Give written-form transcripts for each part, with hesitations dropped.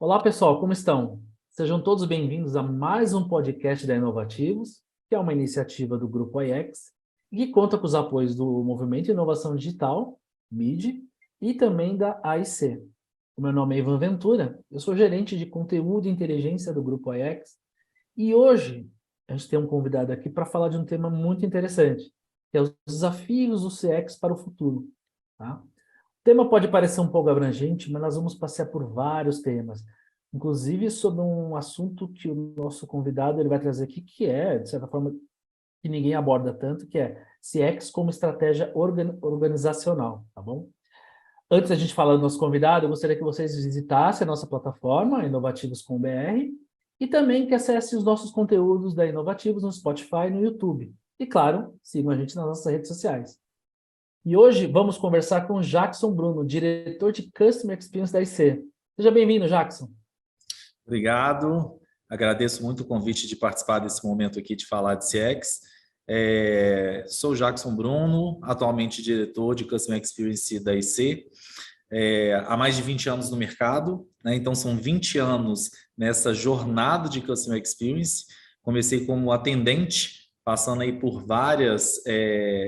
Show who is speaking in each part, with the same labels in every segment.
Speaker 1: Olá, pessoal, como estão? Sejam todos bem-vindos a mais um podcast da Inovativos, que é uma iniciativa do Grupo IEX e que conta com os apoios do Movimento de Inovação Digital, MID, e também da AIC. O meu nome é Ivan Ventura, eu sou gerente de conteúdo e inteligência do Grupo IEX e hoje a gente tem um convidado aqui para falar de um tema muito interessante, que é os desafios do CX para o futuro. Tá? O tema pode parecer um pouco abrangente, mas nós vamos passear por vários temas, inclusive sobre um assunto que o nosso convidado ele vai trazer aqui, que é, de certa forma, que ninguém aborda tanto, que é CX como estratégia organizacional, tá bom? Antes da gente falar do nosso convidado, eu gostaria que vocês visitassem a nossa plataforma, inovativos.br, e também que acessem os nossos conteúdos da Inovativos no Spotify e no YouTube. E, claro, sigam a gente nas nossas redes sociais. E hoje vamos conversar com o Jackson Bruno, diretor de Customer Experience da IC. Seja bem-vindo, Jackson.
Speaker 2: Obrigado, agradeço muito o convite de participar desse momento aqui de falar de CX. Sou o Jackson Bruno, atualmente diretor de Customer Experience da IC, há mais de 20 anos no mercado, né? Então são 20 anos nessa jornada de Customer Experience. Comecei como atendente, passando aí por várias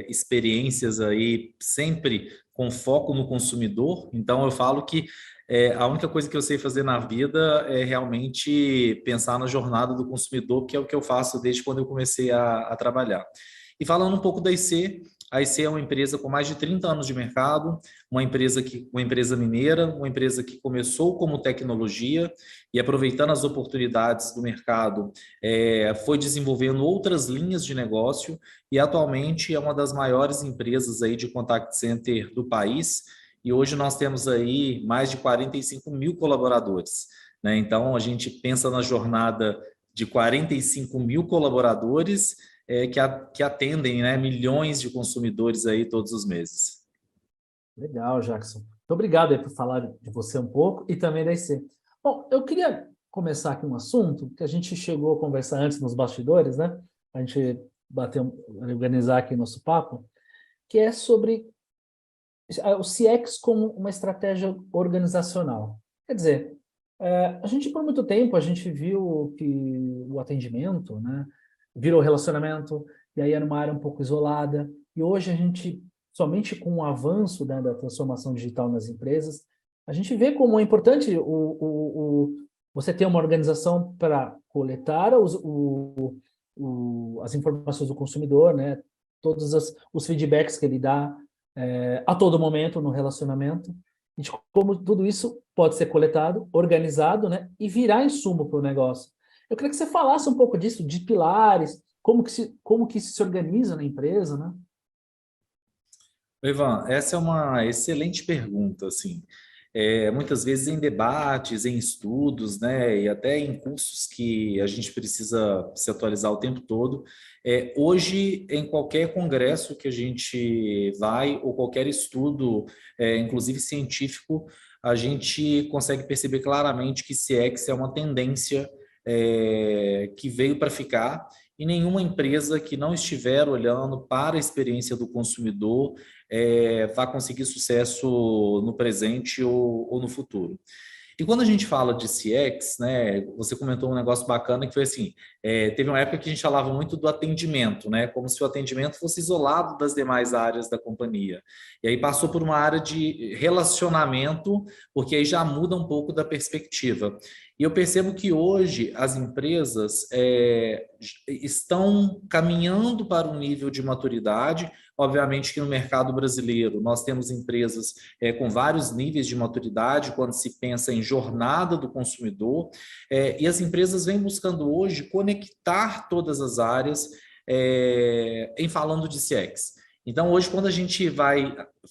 Speaker 2: experiências aí, sempre com foco no consumidor. Então eu falo que a única coisa que eu sei fazer na vida é realmente pensar na jornada do consumidor, que é o que eu faço desde quando eu comecei a trabalhar. E falando um pouco da IC, a IC é uma empresa com mais de 30 anos de mercado, uma empresa mineira, uma empresa que começou como tecnologia e, aproveitando as oportunidades do mercado, foi desenvolvendo outras linhas de negócio e atualmente é uma das maiores empresas aí de contact center do país. E hoje nós temos aí mais de 45 mil colaboradores, né? Então, a gente pensa na jornada de 45 mil colaboradores que atendem, né, milhões de consumidores aí todos os meses.
Speaker 1: Legal, Jackson. Muito obrigado aí por falar de você um pouco e também da IC. Bom, eu queria começar aqui um assunto que a gente chegou a conversar antes nos bastidores, né? A gente organizar aqui nosso papo, que é sobre o CX como uma estratégia organizacional. Quer dizer, a gente, por muito tempo, a gente viu que o atendimento, né, virou relacionamento, e aí era uma área um pouco isolada, e hoje a gente, somente com o avanço, né, da transformação digital nas empresas, a gente vê como é importante você ter uma organização para coletar as informações do consumidor, né, todos os feedbacks que ele dá, a todo momento no relacionamento, e de como tudo isso pode ser coletado, organizado, né, e virar insumo para o negócio. Eu queria que você falasse um pouco disso, de pilares, como que isso se organiza na empresa, né?
Speaker 2: Ivan, essa é uma excelente pergunta, assim. Muitas vezes em debates, em estudos, né, e até em cursos que a gente precisa se atualizar o tempo todo. Hoje, em qualquer congresso que a gente vai, ou qualquer estudo, inclusive científico, a gente consegue perceber claramente que CX é uma tendência, que veio para ficar, e nenhuma empresa que não estiver olhando para a experiência do consumidor vai conseguir sucesso no presente ou no futuro. E quando a gente fala de CX, né, você comentou um negócio bacana que foi assim, teve uma época que a gente falava muito do atendimento, né, como se o atendimento fosse isolado das demais áreas da companhia. E aí passou por uma área de relacionamento, porque aí já muda um pouco da perspectiva. E eu percebo que hoje as empresas estão caminhando para um nível de maturidade. Obviamente que no mercado brasileiro nós temos empresas com vários níveis de maturidade quando se pensa em jornada do consumidor, e as empresas vêm buscando hoje conectar todas as áreas em falando de CX. Então, hoje, quando a gente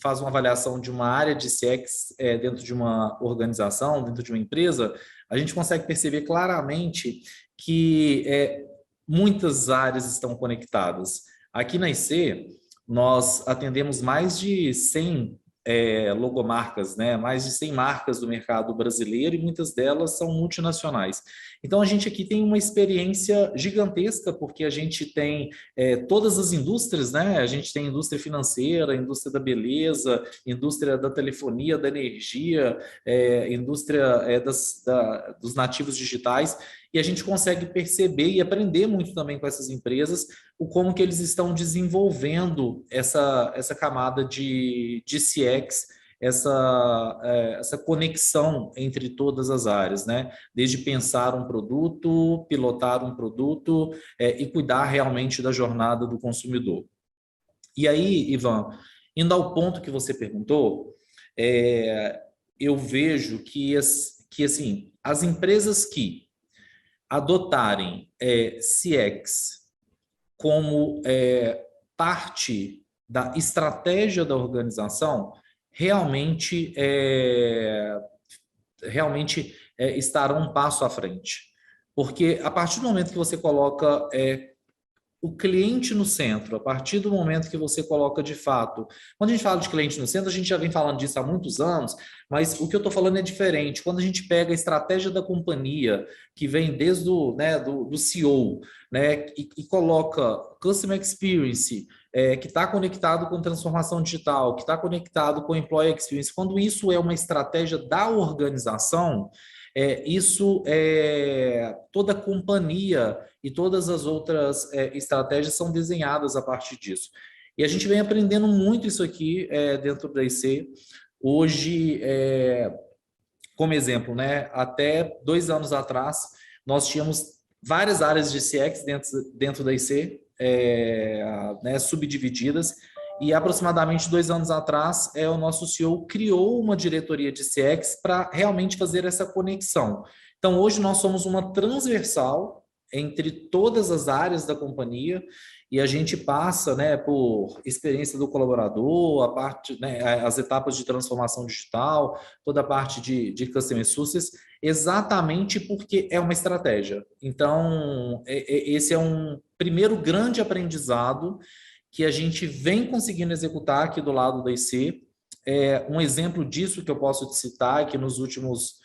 Speaker 2: faz uma avaliação de uma área de CX dentro de uma organização, dentro de uma empresa, a gente consegue perceber claramente que muitas áreas estão conectadas. Aqui na IC, nós atendemos mais de 100 logomarcas, né? Mais de 100 marcas do mercado brasileiro e muitas delas são multinacionais. Então, a gente aqui tem uma experiência gigantesca, porque a gente tem todas as indústrias, né? A gente tem indústria financeira, indústria da beleza, indústria da telefonia, da energia, indústria dos nativos digitais, e a gente consegue perceber e aprender muito também com essas empresas o como que eles estão desenvolvendo essa camada de CX, essa conexão entre todas as áreas, né? Desde pensar um produto, pilotar um produto e cuidar realmente da jornada do consumidor. E aí, Ivan, indo ao ponto que você perguntou, eu vejo que assim, as empresas que adotarem CX como parte da estratégia da organização, realmente estarão um passo à frente. Porque a partir do momento que você coloca o cliente no centro, a partir do momento que você coloca de fato. Quando a gente fala de cliente no centro, a gente já vem falando disso há muitos anos, mas o que eu estou falando é diferente. Quando a gente pega a estratégia da companhia, que vem desde do CEO, né, e coloca Customer Experience, que está conectado com transformação digital, que está conectado com Employee Experience, quando isso é uma estratégia da organização, toda a companhia e todas as outras estratégias são desenhadas a partir disso. E a gente vem aprendendo muito isso aqui dentro da IC. Hoje, como exemplo, né, até 2 anos atrás, nós tínhamos várias áreas de CX dentro da IC, né, subdivididas, e aproximadamente 2 anos atrás, o nosso CEO criou uma diretoria de CX para realmente fazer essa conexão. Então, hoje nós somos uma transversal entre todas as áreas da companhia e a gente passa, né, por experiência do colaborador, a parte, né, as etapas de transformação digital, toda a parte de customer success, exatamente porque é uma estratégia. Então, esse é um primeiro grande aprendizado que a gente vem conseguindo executar aqui do lado da IC. Um exemplo disso que eu posso te citar é que nos últimos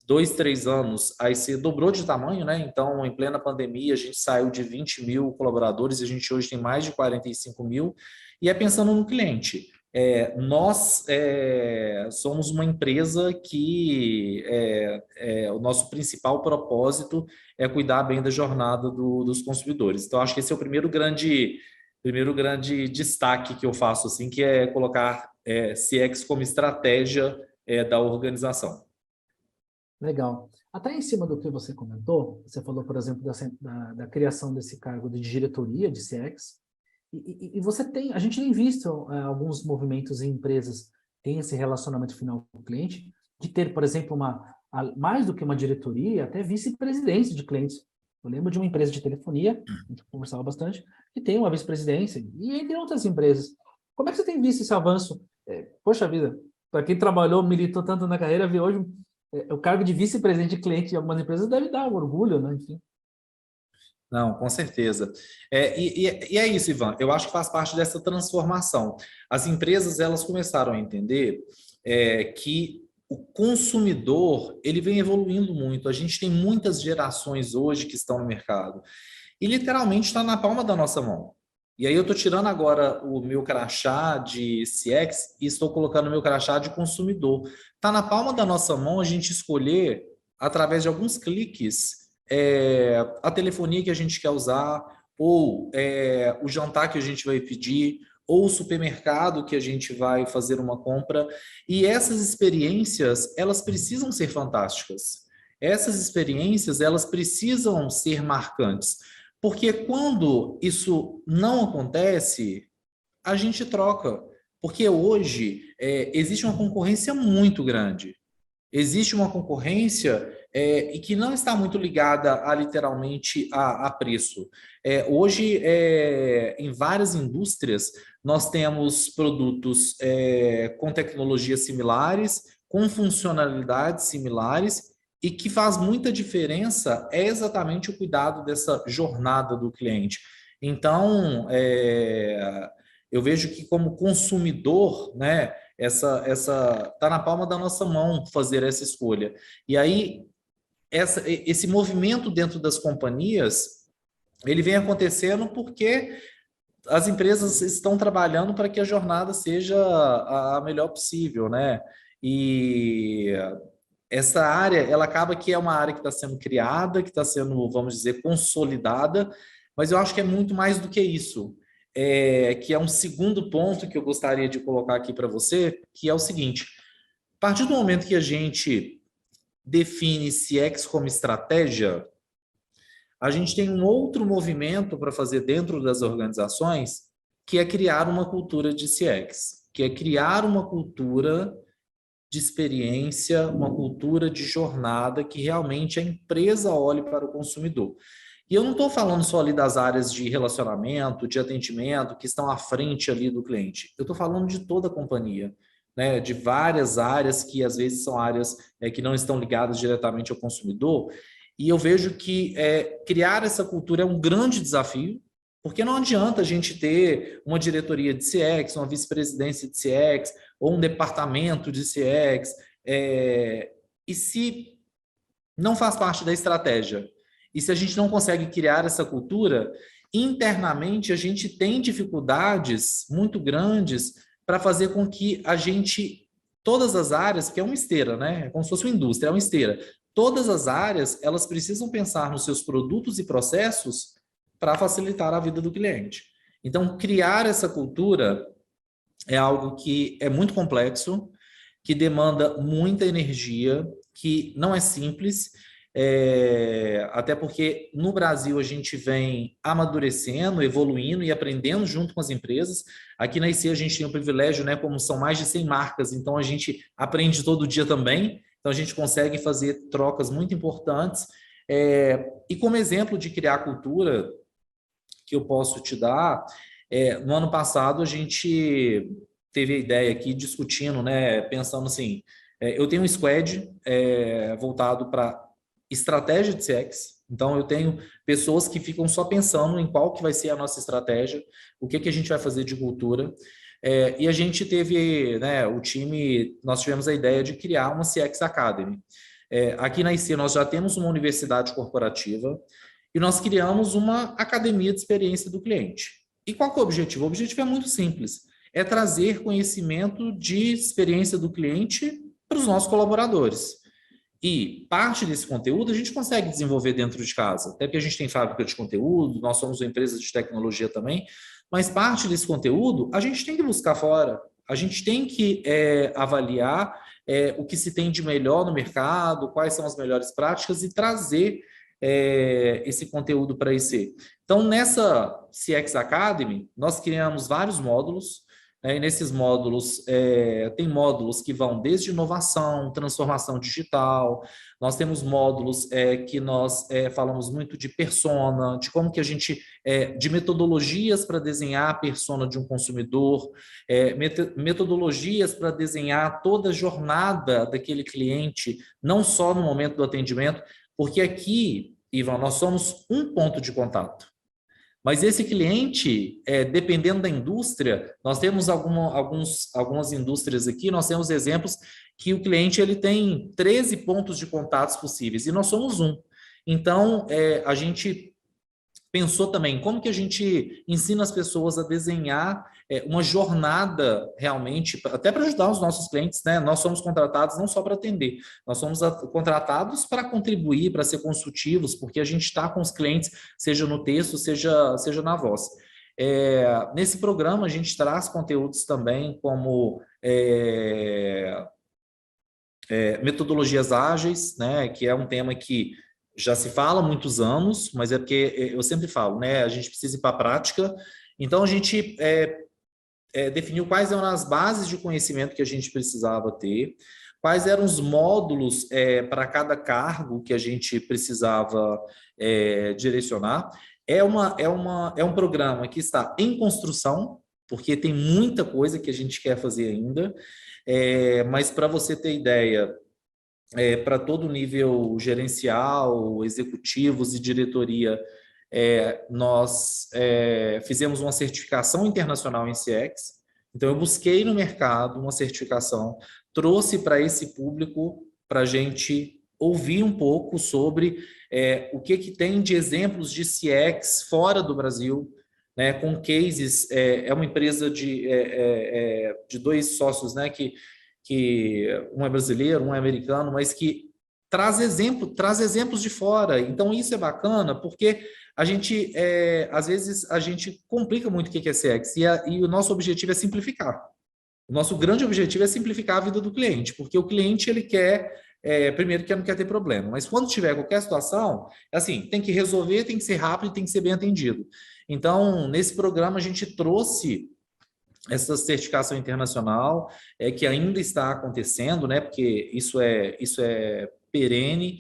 Speaker 2: 2, 3 anos, a IC dobrou de tamanho, né? Então, em plena pandemia, a gente saiu de 20 mil colaboradores, a gente hoje tem mais de 45 mil, e pensando no cliente. Nós somos uma empresa que o nosso principal propósito é cuidar bem da jornada dos consumidores. Então, acho que esse é o primeiro grande destaque que eu faço, assim, que é colocar CX como estratégia da organização.
Speaker 1: Legal. Até em cima do que você comentou, você falou, por exemplo, da criação desse cargo de diretoria de CX, e a gente tem visto alguns movimentos em empresas têm esse relacionamento final com o cliente, de ter, por exemplo, mais do que uma diretoria, até vice-presidência de clientes. Eu lembro de uma empresa de telefonia, a gente conversava bastante, que tem uma vice-presidência, e entre outras empresas. Como é que você tem visto esse avanço? Poxa vida, para quem trabalhou, militou tanto na carreira, ver hoje o cargo de vice-presidente de cliente em algumas empresas deve dar um orgulho, né? Enfim.
Speaker 2: Não, com certeza. E é isso, Ivan. Eu acho que faz parte dessa transformação. As empresas, elas começaram a entender que o consumidor, ele vem evoluindo muito. A gente tem muitas gerações hoje que estão no mercado e literalmente está na palma da nossa mão. E aí eu estou tirando agora o meu crachá de CX e estou colocando o meu crachá de consumidor. Está na palma da nossa mão a gente escolher, através de alguns cliques, a telefonia que a gente quer usar, ou o jantar que a gente vai pedir, ou o supermercado que a gente vai fazer uma compra. E essas experiências, elas precisam ser fantásticas. Essas experiências, elas precisam ser marcantes. Porque quando isso não acontece, a gente troca. Porque hoje existe uma concorrência muito grande. Existe uma concorrência e que não está muito ligada literalmente a preço. Hoje, em várias indústrias, nós temos produtos com tecnologias similares, com funcionalidades similares, e que faz muita diferença é exatamente o cuidado dessa jornada do cliente. Então, Eu vejo que como consumidor, né, essa tá na palma da nossa mão fazer essa escolha. E aí esse movimento dentro das companhias, ele vem acontecendo porque as empresas estão trabalhando para que a jornada seja a melhor possível, né? E essa área, ela acaba que é uma área que está sendo criada, que está sendo, vamos dizer, consolidada, mas eu acho que é muito mais do que isso. Que é um segundo ponto que eu gostaria de colocar aqui para você, que é o seguinte: a partir do momento que a gente define CX como estratégia, a gente tem um outro movimento para fazer dentro das organizações, que é criar uma cultura de CX, que é criar uma cultura de experiência, uma cultura de jornada que realmente a empresa olhe para o consumidor. E eu não estou falando só ali das áreas de relacionamento, de atendimento, que estão à frente ali do cliente. Eu estou falando de toda a companhia, né? De várias áreas que às vezes são áreas que não estão ligadas diretamente ao consumidor. E eu vejo que criar essa cultura é um grande desafio, porque não adianta a gente ter uma diretoria de CX, uma vice-presidência de CX, ou um departamento de CX, e se não faz parte da estratégia, e se a gente não consegue criar essa cultura, internamente a gente tem dificuldades muito grandes para fazer com que a gente, todas as áreas, que é uma esteira, né? É como se fosse uma indústria, é uma esteira. Todas as áreas, elas precisam pensar nos seus produtos e processos para facilitar a vida do cliente. Então, criar essa cultura é algo que é muito complexo, que demanda muita energia, que não é simples, até porque no Brasil a gente vem amadurecendo, evoluindo e aprendendo junto com as empresas. Aqui na IC a gente tem o privilégio, né, como são mais de 100 marcas, então a gente aprende todo dia também, então a gente consegue fazer trocas muito importantes. E como exemplo de criar cultura que eu posso te dar, no ano passado a gente teve a ideia aqui discutindo, né, pensando assim, eu tenho um squad voltado para estratégia de CX, então eu tenho pessoas que ficam só pensando em qual que vai ser a nossa estratégia, o que que a gente vai fazer de cultura, e a gente teve, né, o time, nós tivemos a ideia de criar uma CX Academy. Aqui na IC nós já temos uma universidade corporativa, e nós criamos uma academia de experiência do cliente. E qual que é o objetivo? O objetivo é muito simples, é trazer conhecimento de experiência do cliente para os nossos colaboradores. E parte desse conteúdo a gente consegue desenvolver dentro de casa, até porque a gente tem fábrica de conteúdo, nós somos uma empresa de tecnologia também, mas parte desse conteúdo a gente tem que buscar fora, a gente tem que avaliar o que se tem de melhor no mercado, quais são as melhores práticas e trazer esse conteúdo para a IC. Então, nessa CX Academy, nós criamos vários módulos, e nesses módulos, tem módulos que vão desde inovação, transformação digital, nós temos módulos que nós falamos muito de persona, de como que a gente, de metodologias para desenhar a persona de um consumidor, metodologias para desenhar toda a jornada daquele cliente, não só no momento do atendimento, porque aqui, Ivan, nós somos um ponto de contato. Mas esse cliente, dependendo da indústria, nós temos algumas indústrias aqui, nós temos exemplos que o cliente ele tem 13 pontos de contatos possíveis e nós somos um. Então, a gente pensou também como que a gente ensina as pessoas a desenhar uma jornada realmente, até para ajudar os nossos clientes, né? Nós somos contratados não só para atender, nós somos contratados para contribuir, para ser consultivos, porque a gente está com os clientes, seja no texto, seja na voz. Nesse programa a gente traz conteúdos também como metodologias ágeis, né? Que é um tema que já se fala há muitos anos, mas é porque eu sempre falo, né? A gente precisa ir para a prática. Então, a gente definiu quais eram as bases de conhecimento que a gente precisava ter, quais eram os módulos para cada cargo que a gente precisava direcionar. É um programa que está em construção, porque tem muita coisa que a gente quer fazer ainda, mas para você ter ideia, para todo nível gerencial, executivos e diretoria, nós fizemos uma certificação internacional em CX. Então, eu busquei no mercado uma certificação, trouxe para esse público para a gente ouvir um pouco sobre o que tem de exemplos de CX fora do Brasil, né, com cases. É uma empresa de dois sócios, né, que um é brasileiro, um é americano, mas que traz exemplos de fora. Então, isso é bacana, porque a gente, às vezes, a gente complica muito o que é CX, e o nosso objetivo é simplificar. O nosso grande objetivo é simplificar a vida do cliente, porque o cliente, ele quer, primeiro, que não quer ter problema, mas quando tiver qualquer situação, assim, tem que resolver, tem que ser rápido, tem que ser bem atendido. Então, nesse programa, a gente trouxe essa certificação internacional, que ainda está acontecendo, né, porque isso é perene,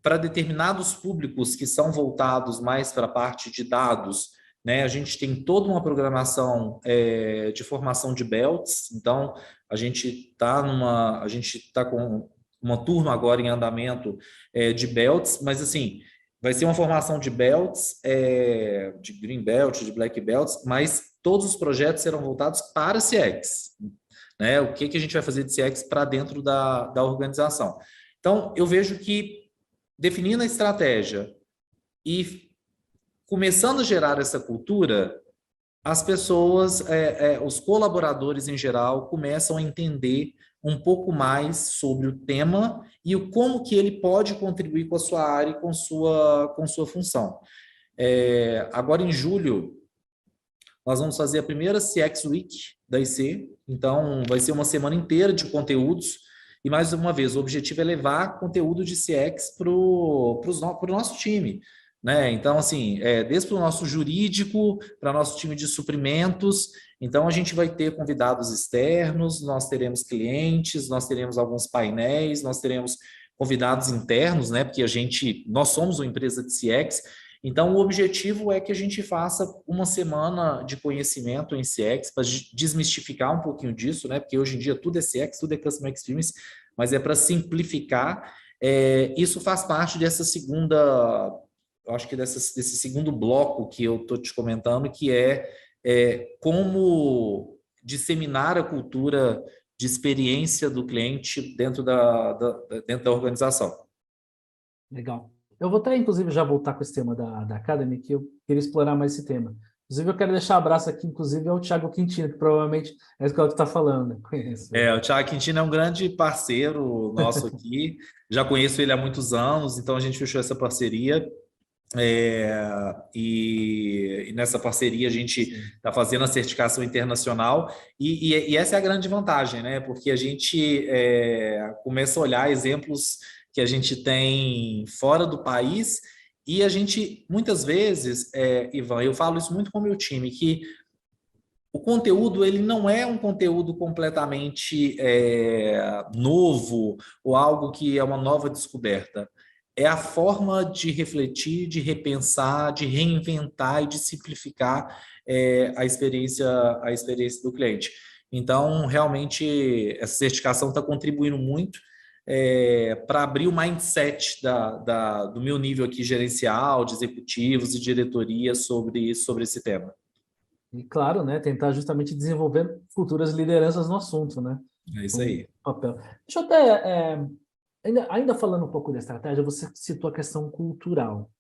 Speaker 2: para determinados públicos que são voltados mais para a parte de dados, né, a gente tem toda uma programação de formação de belts. Então, a gente está com uma turma agora em andamento de belts, mas assim, vai ser uma formação de belts, de green belt, de black belts, mas todos os projetos serão voltados para CX, né? O que a gente vai fazer de CX para dentro da organização. Então, eu vejo que definindo a estratégia e começando a gerar essa cultura, as pessoas, os colaboradores em geral, começam a entender um pouco mais sobre o tema e como que ele pode contribuir com a sua área e com sua função. Agora, em julho, nós vamos fazer a primeira CX Week da IC, então vai ser uma semana inteira de conteúdos, e mais uma vez, o objetivo é levar conteúdo de CX para o nosso time, né? Então, assim, desde para o nosso jurídico, para nosso time de suprimentos. Então, a gente vai ter convidados externos, nós teremos clientes, nós teremos alguns painéis, nós teremos convidados internos, né? Porque nós somos uma empresa de CX. Então, o objetivo é que a gente faça uma semana de conhecimento em CX para desmistificar um pouquinho disso, né? Porque hoje em dia tudo é CX, tudo é Customer Experience, mas é para simplificar. Isso faz parte dessa segunda, eu acho que desse segundo bloco que eu estou te comentando, que como disseminar a cultura de experiência do cliente dentro da organização.
Speaker 1: Legal. Eu vou até, inclusive, já voltar com esse tema da Academy, que eu queria explorar mais esse tema. Inclusive, eu quero deixar um abraço aqui, inclusive, ao Thiago Quintino, que provavelmente é isso que está falando, né? Conheço.
Speaker 2: O Thiago Quintino é um grande parceiro nosso aqui, já conheço ele há muitos anos, então a gente fechou essa parceria, e nessa parceria a gente está fazendo a certificação internacional, e essa é a grande vantagem, né? Porque a gente começa a olhar exemplos que a gente tem fora do país, e a gente, muitas vezes, Ivan, eu falo isso muito com o meu time, que o conteúdo, ele não é um conteúdo completamente novo, ou algo que é uma nova descoberta. É a forma de refletir, de repensar, de reinventar e de simplificar a experiência do cliente. Então, realmente, essa certificação está contribuindo muito para abrir o mindset do meu nível aqui gerencial, de executivos e diretoria sobre esse tema.
Speaker 1: E, claro, né, tentar justamente desenvolver futuras lideranças no assunto, né?
Speaker 2: É isso aí.
Speaker 1: Papel. Deixa eu até, ainda falando um pouco da estratégia, você citou a questão cultural.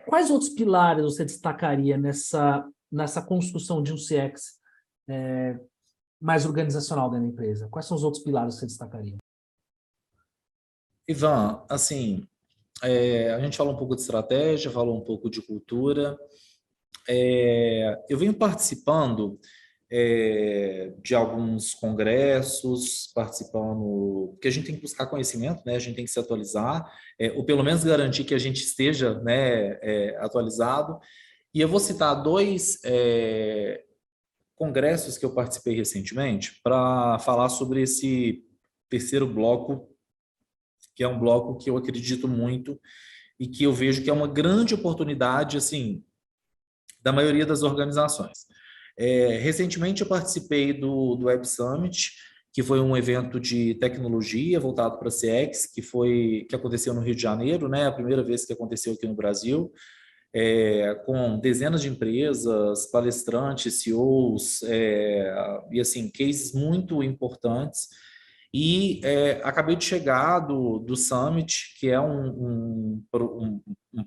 Speaker 1: Quais outros pilares você destacaria nessa construção de um CX mais organizacional dentro da empresa? Quais são os outros pilares que você destacaria?
Speaker 2: Ivan, assim, a gente falou um pouco de estratégia, falou um pouco de cultura. Eu venho participando de alguns congressos, porque a gente tem que buscar conhecimento, né? A gente tem que se atualizar, ou pelo menos garantir que a gente esteja, né, atualizado. E eu vou citar dois congressos que eu participei recentemente para falar sobre esse terceiro bloco, que é um bloco que eu acredito muito e que eu vejo que é uma grande oportunidade, assim, da maioria das organizações. Recentemente eu participei do Web Summit, que foi um evento de tecnologia voltado para a CX, que aconteceu no Rio de Janeiro, né? A primeira vez que aconteceu aqui no Brasil, com dezenas de empresas, palestrantes, CEOs, e assim, cases muito importantes. E acabei de chegar do Summit, que é um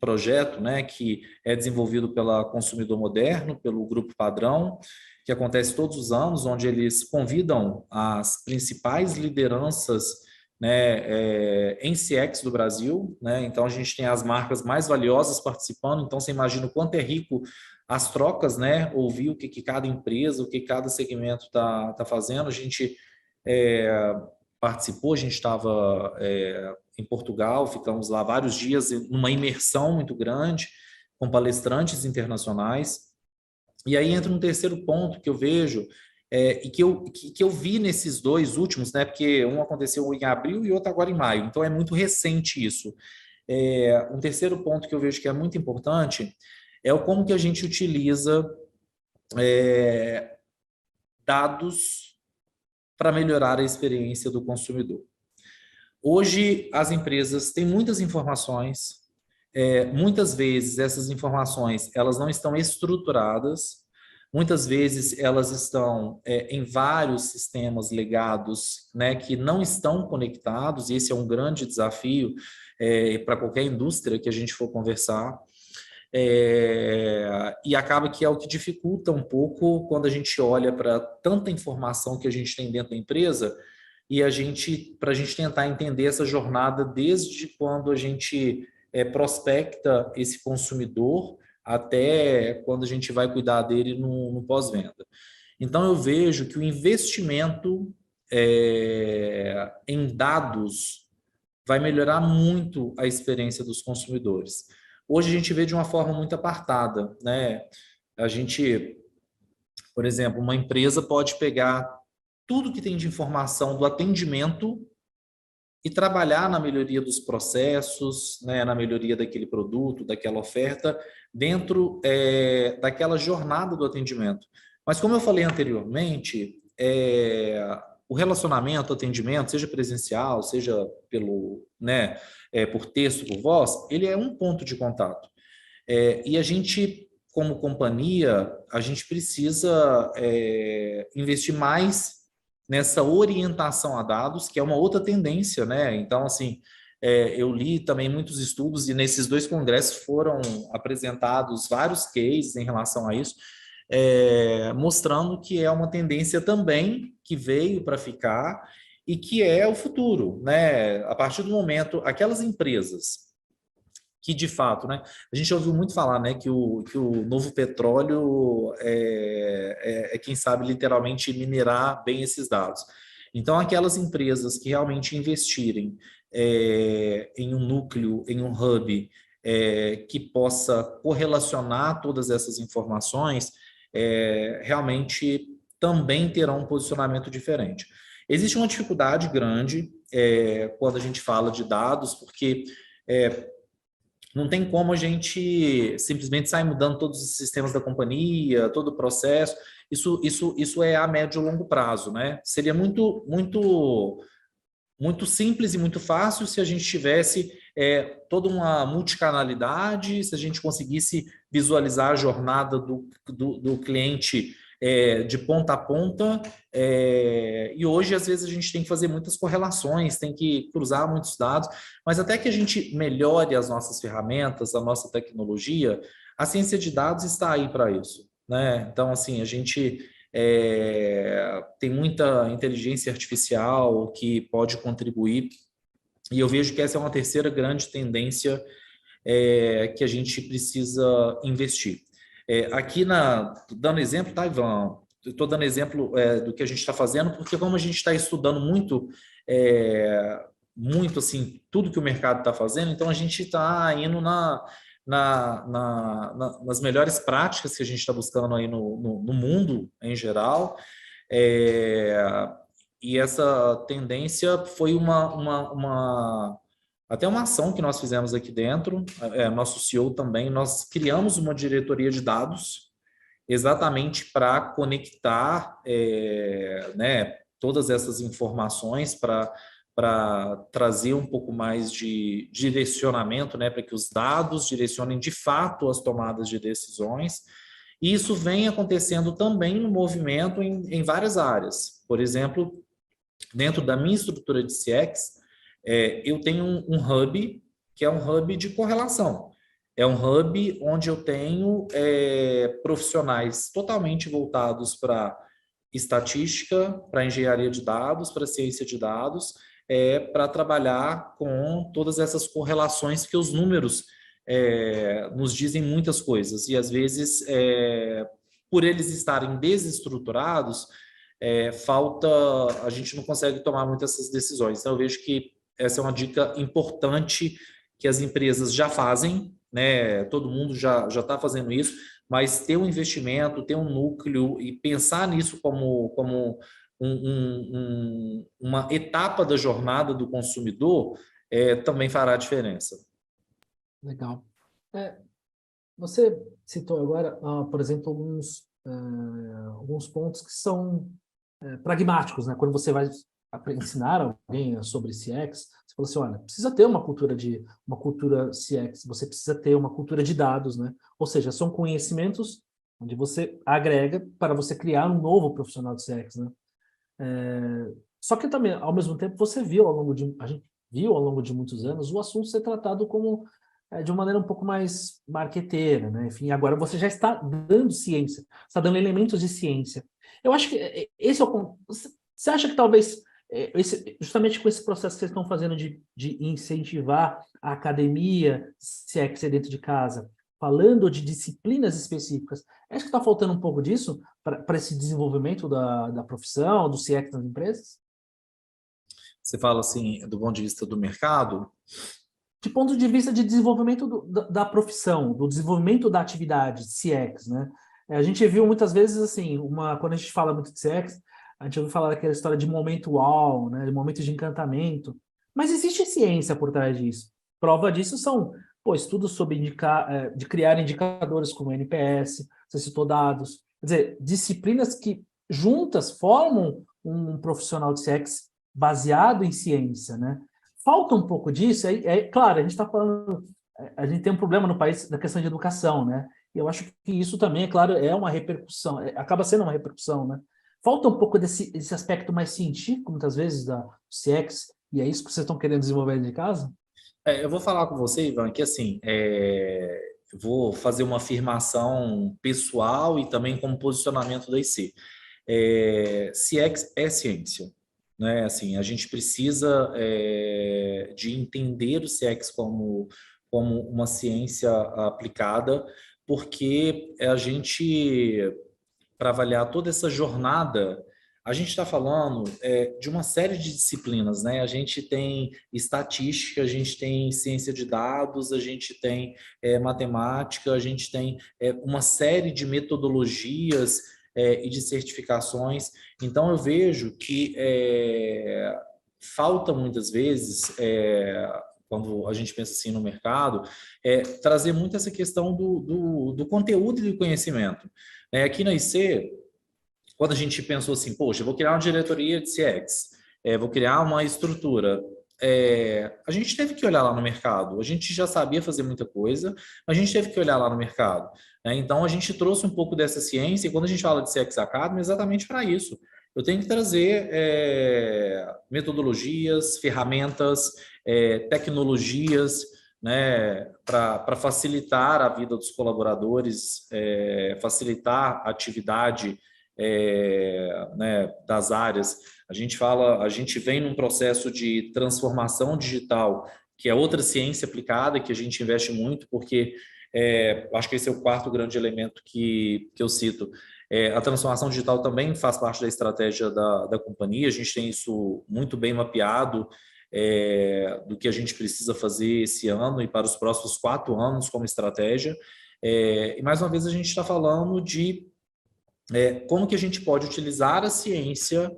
Speaker 2: projeto, né, que é desenvolvido pela Consumidor Moderno, pelo Grupo Padrão, que acontece todos os anos, onde eles convidam as principais lideranças, né, em CX do Brasil, né? Então a gente tem as marcas mais valiosas participando. Então você imagina o quanto é rico as trocas, né? Ouvir o que cada empresa, o que cada segmento tá fazendo. A gente participou, a gente estava em Portugal, ficamos lá vários dias numa imersão muito grande com palestrantes internacionais. E aí entra um terceiro ponto que eu vejo e que eu vi nesses dois últimos, né? Porque um aconteceu em abril e outro agora em maio, então é muito recente isso. Um terceiro ponto que eu vejo que é muito importante é o como que a gente utiliza dados para melhorar a experiência do consumidor. Hoje, as empresas têm muitas informações, muitas vezes essas informações elas não estão estruturadas, muitas vezes elas estão em vários sistemas legados, né, que não estão conectados, e esse é um grande desafio para qualquer indústria que a gente for conversar. E acaba que é o que dificulta um pouco quando a gente olha para tanta informação que a gente tem dentro da empresa e para a gente tentar entender essa jornada desde quando a gente prospecta esse consumidor até quando a gente vai cuidar dele no pós-venda. Então eu vejo que o investimento em dados vai melhorar muito a experiência dos consumidores. Hoje a gente vê de uma forma muito apartada, né? A gente, por exemplo, uma empresa pode pegar tudo que tem de informação do atendimento e trabalhar na melhoria dos processos, né, na melhoria daquele produto, daquela oferta, dentro daquela jornada do atendimento. Mas como eu falei anteriormente, o relacionamento, o atendimento, seja presencial, seja né, por texto, por voz, ele é um ponto de contato. E a gente, como companhia, a gente precisa investir mais nessa orientação a dados, que é uma outra tendência, né? Então, assim, eu li também muitos estudos e nesses dois congressos foram apresentados vários cases em relação a isso, mostrando que é uma tendência também que veio para ficar e que é o futuro, né? A partir do momento, aquelas empresas que de fato, né? A gente ouviu muito falar, né, que o novo petróleo quem sabe literalmente minerar bem esses dados. Então, aquelas empresas que realmente investirem em um núcleo, em um hub que possa correlacionar todas essas informações, realmente também terão um posicionamento diferente. Existe uma dificuldade grande quando a gente fala de dados, porque não tem como a gente simplesmente sair mudando todos os sistemas da companhia, todo o processo. Isso é a médio e longo prazo, né? Seria muito, muito, muito simples e muito fácil se a gente tivesse toda uma multicanalidade, se a gente conseguisse visualizar a jornada do cliente de ponta a ponta, e hoje às vezes a gente tem que fazer muitas correlações, tem que cruzar muitos dados, mas até que a gente melhore as nossas ferramentas, a nossa tecnologia, a ciência de dados está aí para isso, né? Então, assim, a gente tem muita inteligência artificial que pode contribuir, e eu vejo que essa é uma terceira grande tendência que a gente precisa investir. Aqui dando exemplo, tá, Ivan? Eu estou dando exemplo do que a gente está fazendo, porque como a gente está estudando muito, muito assim, tudo que o mercado está fazendo, então a gente está indo nas melhores práticas que a gente está buscando aí no mundo em geral. E essa tendência foi até uma ação que nós fizemos aqui dentro, nosso CEO também, nós criamos uma diretoria de dados exatamente para conectar, né, todas essas informações para trazer um pouco mais de direcionamento, né, para que os dados direcionem de fato as tomadas de decisões. E isso vem acontecendo também no movimento em várias áreas. Por exemplo, dentro da minha estrutura de CX, eu tenho um hub, que é um hub de correlação. É um hub onde eu tenho profissionais totalmente voltados para estatística, para engenharia de dados, para ciência de dados, para trabalhar com todas essas correlações que os números nos dizem muitas coisas. E, às vezes, por eles estarem desestruturados, a gente não consegue tomar muitas essas decisões. Então, eu vejo que essa é uma dica importante que as empresas já fazem, né? Todo mundo já está fazendo isso, mas ter um investimento, ter um núcleo e pensar nisso como uma etapa da jornada do consumidor também fará diferença.
Speaker 1: Legal. Você citou agora, por exemplo, alguns pontos que são pragmáticos, né? Quando você vai ensinar alguém sobre CX, você falou assim, olha, precisa ter uma cultura CX, você precisa ter uma cultura de dados, né? Ou seja, são conhecimentos onde você agrega para você criar um novo profissional de CX, né? Só que também, ao mesmo tempo, a gente viu ao longo de muitos anos o assunto ser tratado como de uma maneira um pouco mais marqueteira, né? Enfim, agora você já está dando ciência, está dando elementos de ciência. Eu acho que esse é o... Você acha que talvez, justamente com esse processo que vocês estão fazendo de incentivar a academia CX dentro de casa, falando de disciplinas específicas, acho que está faltando um pouco disso para esse desenvolvimento da profissão, do CX nas empresas?
Speaker 2: Você fala assim, do ponto de vista do mercado?
Speaker 1: De ponto de vista de desenvolvimento da profissão, do desenvolvimento da atividade CX, né? A gente viu muitas vezes, assim, quando a gente fala muito de CX, a gente ouviu falar daquela história de momento wow, né? De momento de encantamento. Mas existe ciência por trás disso. Prova disso são, estudos sobre de criar indicadores como NPS, você citou dados. Quer dizer, disciplinas que juntas formam um profissional de CX baseado em ciência, né? Falta um pouco disso, claro, a gente está falando, a gente tem um problema no país da questão de educação, né? E eu acho que isso também, é claro, é uma repercussão, acaba sendo uma repercussão, né? Falta um pouco desse aspecto mais científico, muitas vezes, da CX, e é isso que vocês estão querendo desenvolver dentro de casa?
Speaker 2: Eu vou falar com você, Ivan, que assim, eu vou fazer uma afirmação pessoal e também como posicionamento da IC. CX é ciência, né? Assim, a gente precisa de entender o CX como uma ciência aplicada, porque a gente, para avaliar toda essa jornada, a gente está falando de uma série de disciplinas, né? A gente tem estatística, a gente tem ciência de dados, a gente tem matemática, a gente tem uma série de metodologias e de certificações. Então, eu vejo que falta muitas vezes, quando a gente pensa assim no mercado, trazer muito essa questão do conteúdo e do conhecimento. Aqui na IC, quando a gente pensou assim, poxa, eu vou criar uma diretoria de CX, vou criar uma estrutura, a gente teve que olhar lá no mercado. A gente já sabia fazer muita coisa, mas a gente teve que olhar lá no mercado, né? Então, a gente trouxe um pouco dessa ciência, e quando a gente fala de CX Academy, é exatamente para isso. Eu tenho que trazer metodologias, ferramentas, tecnologias, né, para facilitar a vida dos colaboradores, facilitar a atividade né, das áreas. A gente vem num processo de transformação digital, que é outra ciência aplicada, que a gente investe muito, porque acho que esse é o quarto grande elemento que eu cito. A transformação digital também faz parte da estratégia da companhia, a gente tem isso muito bem mapeado, do que a gente precisa fazer esse ano e para os próximos 4 anos como estratégia. E mais uma vez a gente está falando de como que a gente pode utilizar a ciência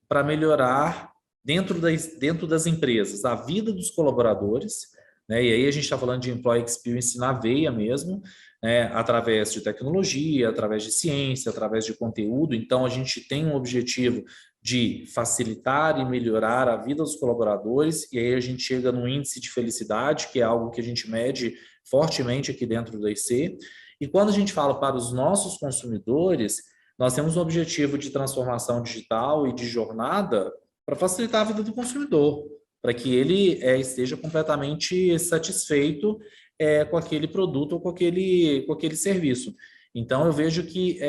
Speaker 2: para melhorar dentro das empresas a vida dos colaboradores, né? E aí a gente está falando de employee experience na veia mesmo, né, através de tecnologia, através de ciência, através de conteúdo. Então, a gente tem um objetivo de facilitar e melhorar a vida dos colaboradores, e aí a gente chega no índice de felicidade, que é algo que a gente mede fortemente aqui dentro do IC. E quando a gente fala para os nossos consumidores, nós temos um objetivo de transformação digital e de jornada para facilitar a vida do consumidor, para que ele esteja completamente satisfeito com aquele produto ou com aquele serviço. Então, eu vejo que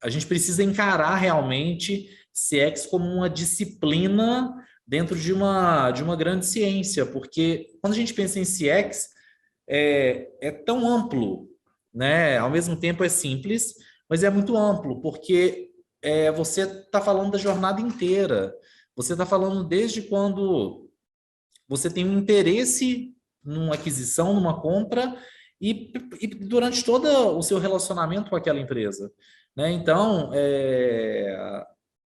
Speaker 2: a gente precisa encarar realmente CX como uma disciplina dentro de uma grande ciência, porque quando a gente pensa em CX, é tão amplo, né? Ao mesmo tempo é simples, mas é muito amplo, porque você está falando da jornada inteira. Você está falando desde quando você tem um interesse numa aquisição, numa compra, e durante todo o seu relacionamento com aquela empresa, né? Então,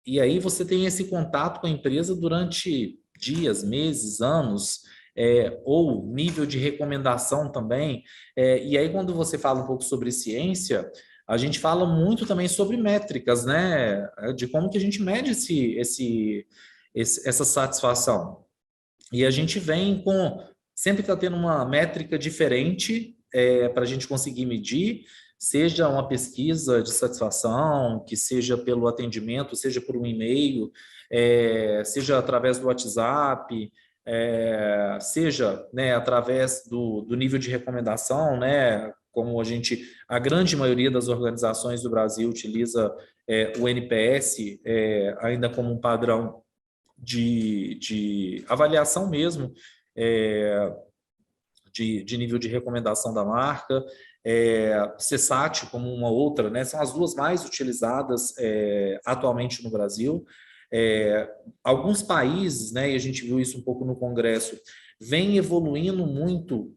Speaker 2: e aí você tem esse contato com a empresa durante dias, meses, anos, ou nível de recomendação também. E aí, quando você fala um pouco sobre ciência, a gente fala muito também sobre métricas, né? De como que a gente mede essa satisfação. E a gente vem com. Sempre está tendo uma métrica diferente para a gente conseguir medir, seja uma pesquisa de satisfação, que seja pelo atendimento, seja por um e-mail, seja através do WhatsApp, seja, né, através do nível de recomendação, né? Como a grande maioria das organizações do Brasil utiliza o NPS ainda como um padrão de avaliação mesmo, de nível de recomendação da marca, CSAT como uma outra, né? São as duas mais utilizadas atualmente no Brasil. Alguns países, né, e a gente viu isso um pouco no Congresso, vem evoluindo muito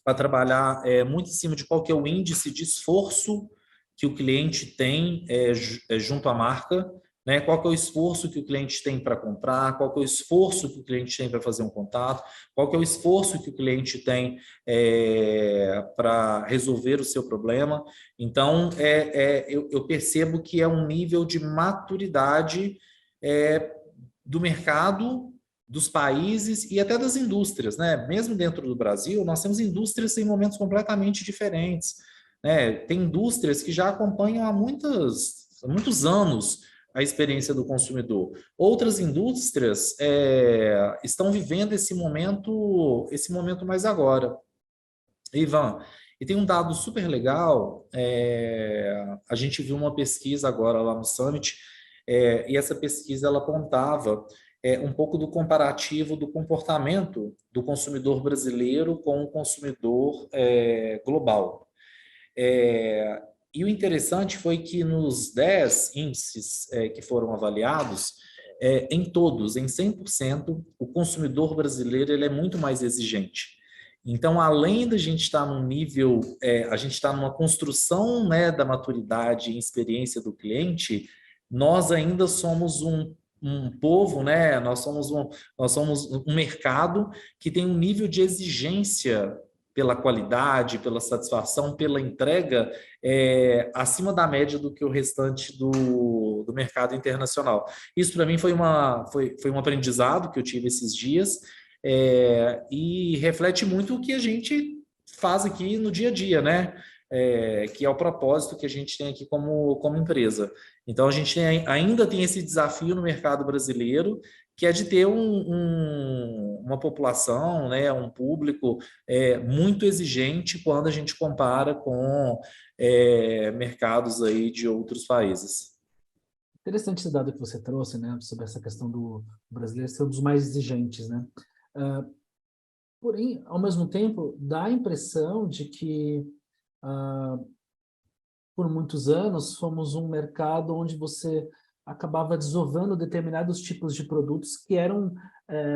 Speaker 2: para trabalhar muito em cima de qual que é o índice de esforço que o cliente tem junto à marca, né? Qual que é o esforço que o cliente tem para comprar, qual que é o esforço que o cliente tem para fazer um contato, qual que é o esforço que o cliente tem para resolver o seu problema. Então, eu percebo que é um nível de maturidade do mercado, dos países e até das indústrias, né? Mesmo dentro do Brasil, nós temos indústrias em momentos completamente diferentes, né? Tem indústrias que já acompanham há muitos anos a experiência do consumidor. Outras indústrias estão vivendo esse momento mais agora. Ivan, e tem um dado super legal, a gente viu uma pesquisa agora lá no Summit, e essa pesquisa ela apontava um pouco do comparativo do comportamento do consumidor brasileiro com o consumidor global. E o interessante foi que nos 10 índices que foram avaliados, em todos, em 100%, o consumidor brasileiro ele é muito mais exigente. Então, além da gente estar num nível, a gente está numa construção, né, da maturidade e experiência do cliente, nós ainda somos um povo, né? Nós somos um mercado que tem um nível de exigência pela qualidade, pela satisfação, pela entrega, acima da média do que o restante do mercado internacional. Isso, para mim, foi um aprendizado que eu tive esses dias, e reflete muito o que a gente faz aqui no dia a dia, né? Que é o propósito que a gente tem aqui como empresa. Então, a gente ainda tem esse desafio no mercado brasileiro, que é de ter uma população, né, um público muito exigente quando a gente compara com mercados aí de outros países.
Speaker 1: Interessante esse dado que você trouxe, né, sobre essa questão do brasileiro ser um dos mais exigentes, né? Porém, ao mesmo tempo, dá a impressão de que por muitos anos fomos um mercado onde você acabava desovando determinados tipos de produtos que eram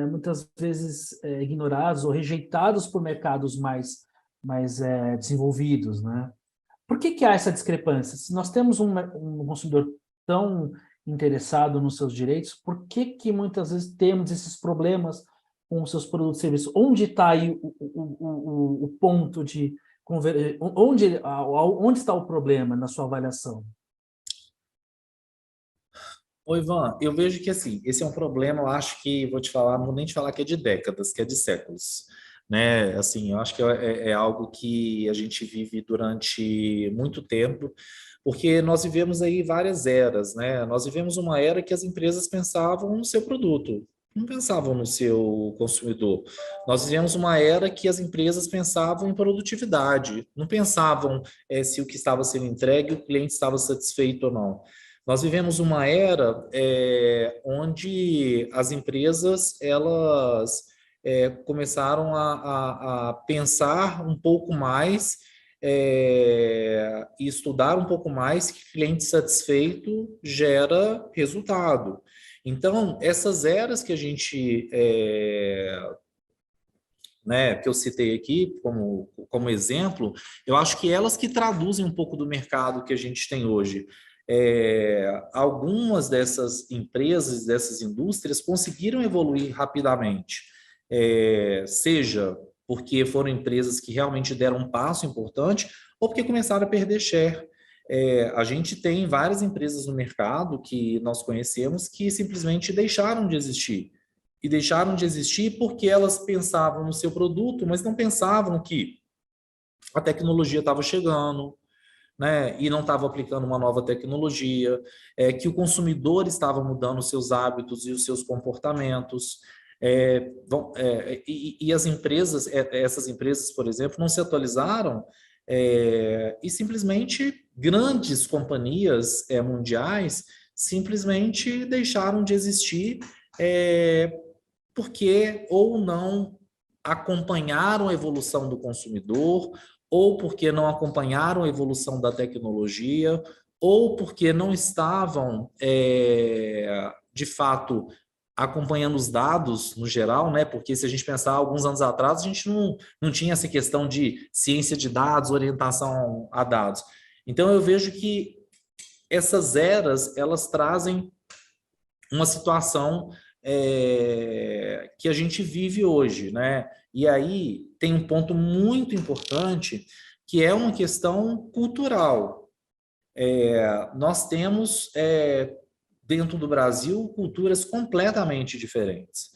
Speaker 1: muitas vezes ignorados ou rejeitados por mercados mais desenvolvidos, né? Por que há essa discrepância? Se nós temos um consumidor tão interessado nos seus direitos, por que muitas vezes temos esses problemas com os seus produtos e serviços? Onde está aí o ponto de onde está o problema na sua avaliação?
Speaker 2: Ô, Ivan, eu vejo que assim, esse é um problema, eu acho que, vou te falar, não vou nem te falar que é de décadas, que é de séculos, né? Assim, eu acho que é algo que a gente vive durante muito tempo, porque nós vivemos aí várias eras, né? Nós vivemos uma era que as empresas pensavam no seu produto, não pensavam no seu consumidor. Nós vivemos uma era que as empresas pensavam em produtividade, não pensavam se o que estava sendo entregue, o cliente estava satisfeito ou não. Nós vivemos uma era onde as empresas elas começaram a pensar um pouco mais e estudar um pouco mais que cliente satisfeito gera resultado. Então, essas eras que a gente né, que eu citei aqui como exemplo, eu acho que elas que traduzem um pouco do mercado que a gente tem hoje. Algumas dessas empresas, dessas indústrias conseguiram evoluir rapidamente, seja porque foram empresas que realmente deram um passo importante ou porque começaram a perder share. A gente tem várias empresas no mercado que nós conhecemos que simplesmente deixaram de existir. E deixaram de existir porque elas pensavam no seu produto, mas não pensavam que a tecnologia estava chegando, né, e não estava aplicando uma nova tecnologia, que o consumidor estava mudando os seus hábitos e os seus comportamentos. E as empresas, essas empresas, por exemplo, não se atualizaram e simplesmente grandes companhias mundiais simplesmente deixaram de existir porque ou não acompanharam a evolução do consumidor, ou porque não acompanharam a evolução da tecnologia, ou porque não estavam, de fato, acompanhando os dados no geral, né? Porque se a gente pensar alguns anos atrás, a gente não tinha essa questão de ciência de dados, orientação a dados. Então, eu vejo que essas eras, elas trazem uma situação que a gente vive hoje, né? E aí tem um ponto muito importante que é uma questão cultural. Nós temos dentro do Brasil culturas completamente diferentes.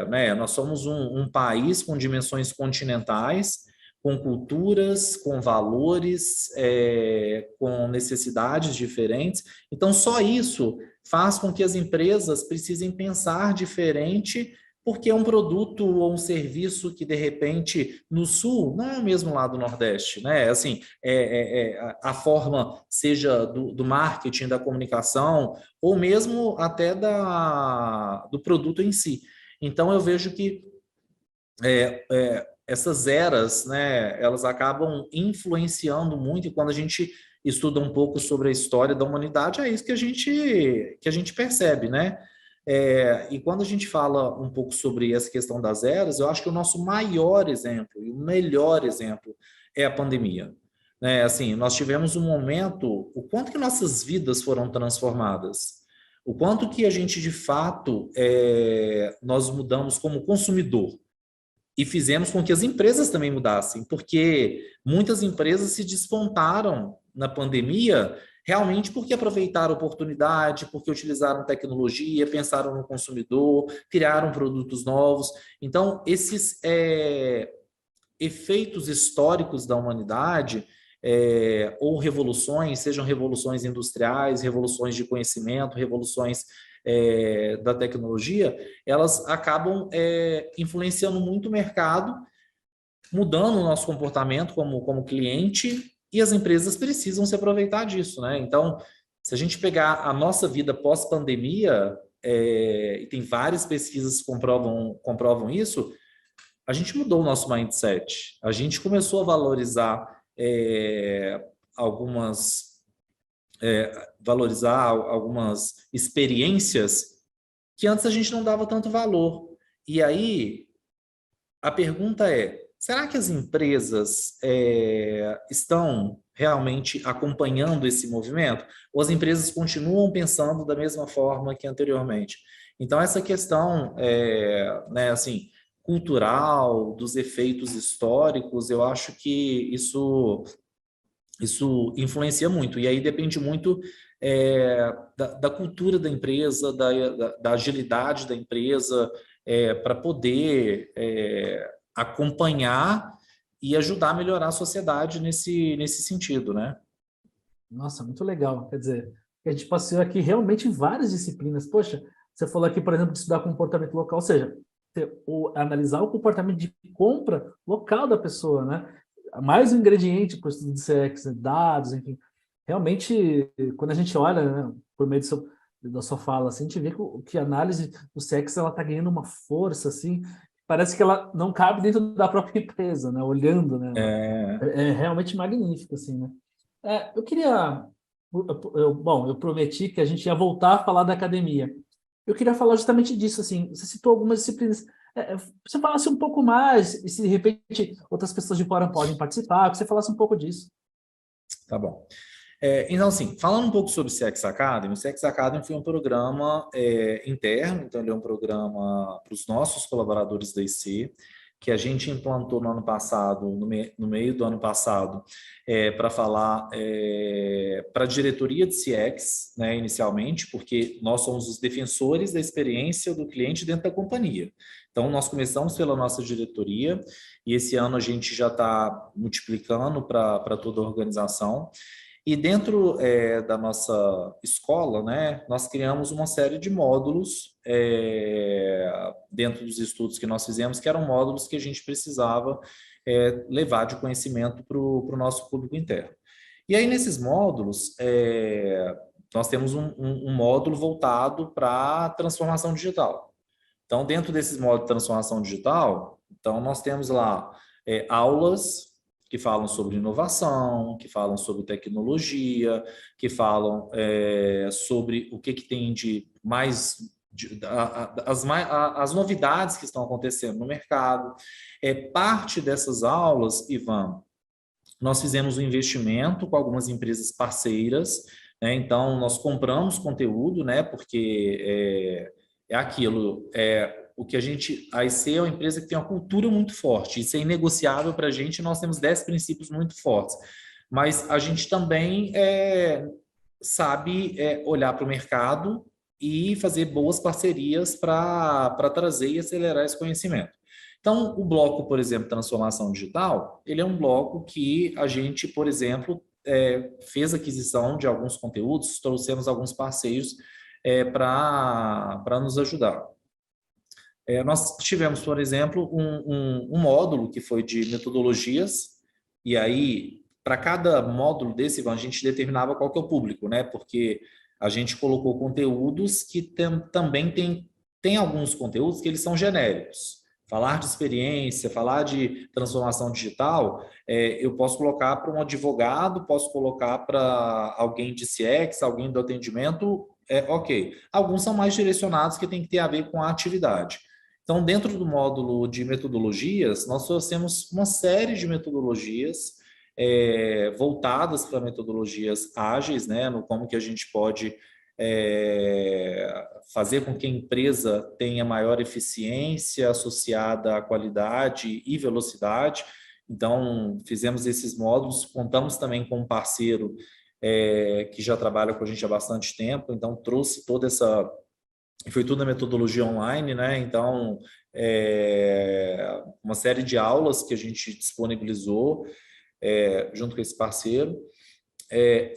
Speaker 2: Né? Nós somos um país com dimensões continentais, com culturas, com valores, com necessidades diferentes. Então, só isso faz com que as empresas precisem pensar diferente, porque é um produto ou um serviço que, de repente, no Sul, não é o mesmo lá do Nordeste, né? Assim, a forma, seja do marketing, da comunicação, ou mesmo até do produto em si. Então, eu vejo que essas eras, né, elas acabam influenciando muito, e quando a gente estuda um pouco sobre a história da humanidade, é isso que a gente percebe, né? E quando a gente fala um pouco sobre essa questão das eras, eu acho que o nosso maior exemplo e o melhor exemplo é a pandemia. Né? Assim, nós tivemos um momento, o quanto que nossas vidas foram transformadas, o quanto que a gente, de fato, nós mudamos como consumidor, e fizemos com que as empresas também mudassem, porque muitas empresas se despontaram na pandemia realmente porque aproveitaram a oportunidade, porque utilizaram tecnologia, pensaram no consumidor, criaram produtos novos. Então, esses efeitos históricos da humanidade, ou revoluções, sejam revoluções industriais, revoluções de conhecimento, revoluções da tecnologia, elas acabam influenciando muito o mercado, mudando o nosso comportamento como cliente, e as empresas precisam se aproveitar disso, né? Então, se a gente pegar a nossa vida pós-pandemia, e tem várias pesquisas que comprovam isso, a gente mudou o nosso mindset. A gente começou a valorizar algumas experiências que antes a gente não dava tanto valor. E aí, a pergunta é, será que as empresas estão realmente acompanhando esse movimento? Ou as empresas continuam pensando da mesma forma que anteriormente? Então, essa questão, né, assim, cultural, dos efeitos históricos, eu acho que isso influencia muito. E aí depende muito da cultura da empresa, da agilidade da empresa, para poder acompanhar e ajudar a melhorar a sociedade nesse sentido, né?
Speaker 1: Nossa, muito legal. Quer dizer, a gente passeou aqui realmente em várias disciplinas. Poxa, você falou aqui, por exemplo, de estudar comportamento local, ou seja, analisar o comportamento de compra local da pessoa, né? Mais um ingrediente para o estudo de CX, né? Dados, enfim. Realmente, quando a gente olha, né, por meio da sua fala, assim, a gente vê que a análise do CX ela está ganhando uma força, assim, parece que ela não cabe dentro da própria empresa, né? Olhando, né?
Speaker 2: É,
Speaker 1: É realmente magnífico, assim, né? Eu queria. Bom, eu prometi que a gente ia voltar a falar da academia. Eu queria falar justamente disso, assim. Você citou algumas disciplinas. Você falasse um pouco mais, e se de repente outras pessoas de fora podem participar, que você falasse um pouco disso.
Speaker 2: tá bom. Então, assim, falando um pouco sobre o CX Academy, o CX Academy foi um programa interno, então ele é um programa para os nossos colaboradores da IC, que a gente implantou no ano passado, no meio do ano passado, para falar para a diretoria de CX, né, inicialmente, porque nós somos os defensores da experiência do cliente dentro da companhia. Então, nós começamos pela nossa diretoria e esse ano a gente já está multiplicando para toda a organização. E dentro da nossa escola, né, nós criamos uma série de módulos dentro dos estudos que nós fizemos, que eram módulos que a gente precisava levar de conhecimento para o nosso público interno. E aí, nesses módulos, nós temos um módulo voltado para a transformação digital. Então, dentro desses módulos de transformação digital, então nós temos lá aulas que falam sobre inovação, que falam sobre tecnologia, que falam sobre o que tem de mais as novidades que estão acontecendo no mercado. Parte dessas aulas, Ivan, nós fizemos um investimento com algumas empresas parceiras, né? Então, nós compramos conteúdo, né? Porque aquilo, o que a IC é uma empresa que tem uma cultura muito forte, isso é inegociável para a gente, nós temos 10 princípios muito fortes, mas a gente também sabe olhar para o mercado e fazer boas parcerias para trazer e acelerar esse conhecimento. Então, o bloco, por exemplo, transformação digital, ele é um bloco que a gente, por exemplo, fez aquisição de alguns conteúdos, trouxemos alguns parceiros para nos ajudar. Nós tivemos, por exemplo, um módulo que foi de metodologias, e aí, para cada módulo desse, a gente determinava qual que é o público, né? Porque a gente colocou conteúdos que também tem alguns conteúdos que eles são genéricos. Falar de experiência, falar de transformação digital, eu posso colocar para um advogado, posso colocar para alguém de CX, alguém do atendimento, ok. Alguns são mais direcionados que tem que ter a ver com a atividade. Então, dentro do módulo de metodologias, nós trouxemos uma série de metodologias voltadas para metodologias ágeis, né, no como que a gente pode fazer com que a empresa tenha maior eficiência associada à qualidade e velocidade. Então, fizemos esses módulos, contamos também com um parceiro que já trabalha com a gente há bastante tempo, então trouxe toda essa... Foi tudo na metodologia online, né? Então, uma série de aulas que a gente disponibilizou junto com esse parceiro.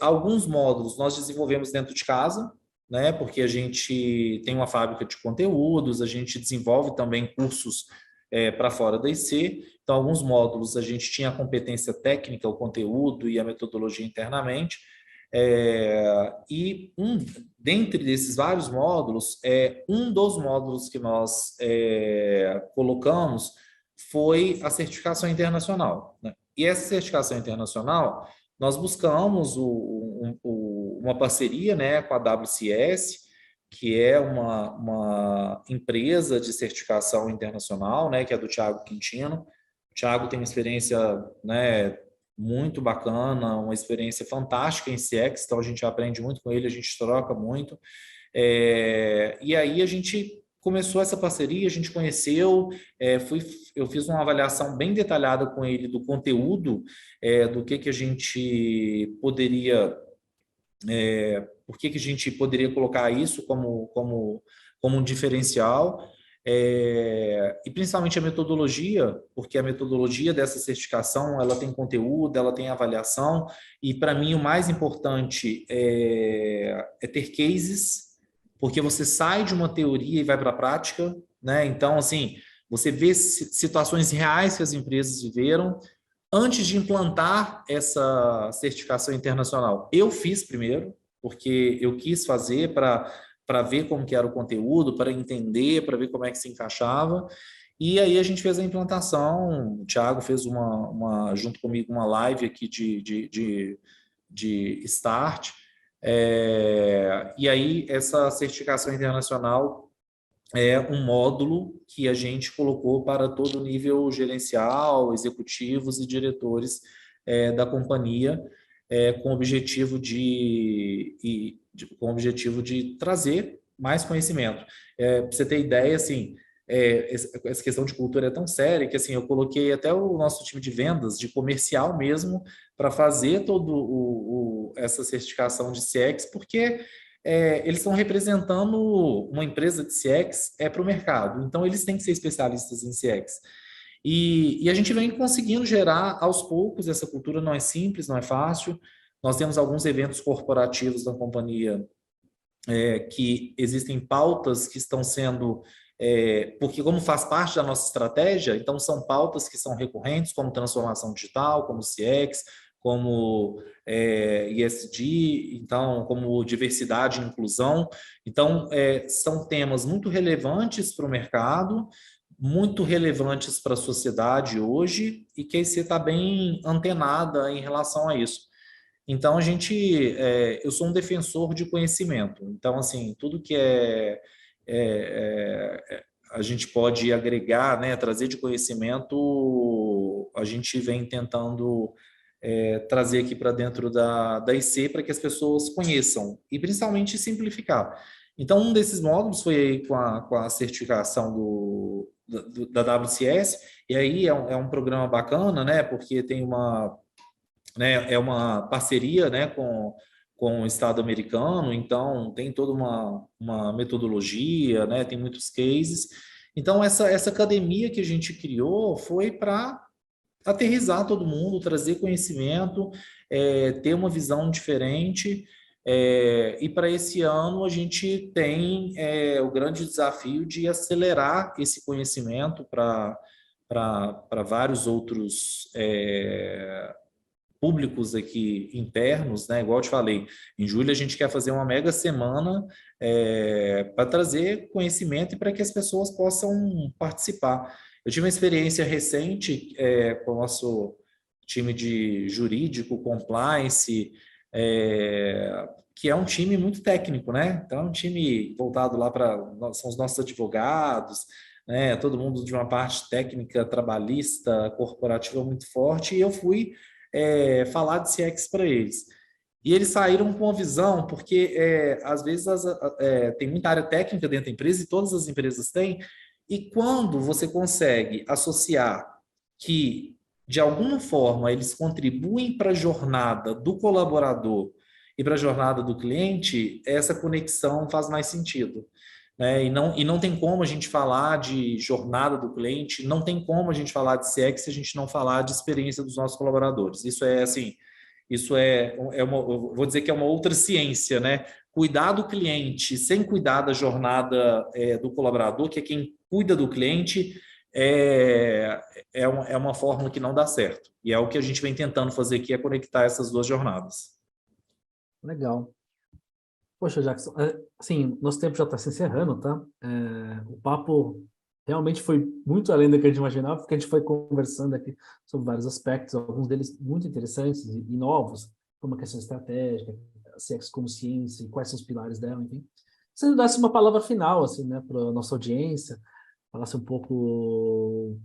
Speaker 2: Alguns módulos nós desenvolvemos dentro de casa, né? Porque a gente tem uma fábrica de conteúdos, a gente desenvolve também cursos para fora da IC. Então, alguns módulos a gente tinha a competência técnica, o conteúdo e a metodologia internamente. E dentre desses vários módulos, um dos módulos que nós colocamos foi a certificação internacional, né? E essa certificação internacional, nós buscamos uma parceria, né, com a WCS, que é uma empresa de certificação internacional, né, que é do Thiago Quintino. O Thiago tem uma experiência, né, muito bacana, uma experiência fantástica em CX, então a gente aprende muito com ele, a gente troca muito. E aí a gente começou essa parceria, a gente conheceu, eu fiz uma avaliação bem detalhada com ele do conteúdo, do que a gente poderia, por que a gente poderia colocar isso como um diferencial, e principalmente a metodologia, porque a metodologia dessa certificação, ela tem conteúdo, ela tem avaliação, e para mim o mais importante é ter cases, porque você sai de uma teoria e vai para a prática, né? Então, assim, você vê situações reais que as empresas viveram antes de implantar essa certificação internacional. Eu fiz primeiro, porque eu quis fazer para ver como que era o conteúdo, para entender, para ver como é que se encaixava. E aí a gente fez a implantação, o Thiago fez junto comigo uma live aqui de start, e aí essa certificação internacional é um módulo que a gente colocou para todo o nível gerencial, executivos e diretores da companhia, com o objetivo de trazer mais conhecimento. Para você ter ideia, assim, essa questão de cultura é tão séria que assim, eu coloquei até o nosso time de vendas, de comercial mesmo, para fazer todo essa certificação de CX, porque eles estão representando uma empresa de CX para o mercado, então eles têm que ser especialistas em CX. E a gente vem conseguindo gerar aos poucos, essa cultura não é simples, não é fácil. Nós temos alguns eventos corporativos da companhia que existem pautas que estão sendo, porque como faz parte da nossa estratégia, então são pautas que são recorrentes, como transformação digital, como CX, como ESG, então como diversidade e inclusão. Então, são temas muito relevantes para o mercado, muito relevantes para a sociedade hoje, e que a IC está bem antenada em relação a isso. Então, eu sou um defensor de conhecimento. Então, assim, tudo que a gente pode agregar, né, trazer de conhecimento, a gente vem tentando trazer aqui para dentro da IC para que as pessoas conheçam e principalmente simplificar. Então, um desses módulos foi aí com a certificação da WCS, e aí é um programa bacana, né, porque tem é uma parceria, né, com o Estado americano, então tem toda uma metodologia, né, tem muitos cases. Então, essa academia que a gente criou foi para aterrissar todo mundo, trazer conhecimento, ter uma visão diferente. E para esse ano a gente tem o grande desafio de acelerar esse conhecimento para vários outros públicos aqui internos, né? Igual eu te falei, em julho a gente quer fazer uma mega semana para trazer conhecimento e para que as pessoas possam participar. Eu tive uma experiência recente com o nosso time de jurídico, compliance, que é um time muito técnico, né? Então, é um time voltado lá são os nossos advogados, né? Todo mundo de uma parte técnica, trabalhista, corporativa muito forte, e eu fui falar de CX para eles. E eles saíram com uma visão, porque às vezes tem muita área técnica dentro da empresa, e todas as empresas têm, e quando você consegue associar que, de alguma forma, eles contribuem para a jornada do colaborador e para a jornada do cliente, essa conexão faz mais sentido. Né? E não tem como a gente falar de jornada do cliente, não tem como a gente falar de CX se a gente não falar de experiência dos nossos colaboradores. Isso é assim, eu vou dizer que é uma outra ciência, né? Cuidar do cliente sem cuidar da jornada do colaborador, que é quem cuida do cliente, é uma fórmula que não dá certo. E é o que a gente vem tentando fazer aqui, é conectar essas duas jornadas.
Speaker 1: Legal. Poxa, Jackson, assim, nosso tempo já está se encerrando, tá? O papo realmente foi muito além do que a gente imaginava, porque a gente foi conversando aqui sobre vários aspectos, alguns deles muito interessantes e novos, como a questão estratégica, CX como ciência, e quais são os pilares dela, enfim. Se você desse uma palavra final, assim, né, para a nossa audiência, falasse um pouco,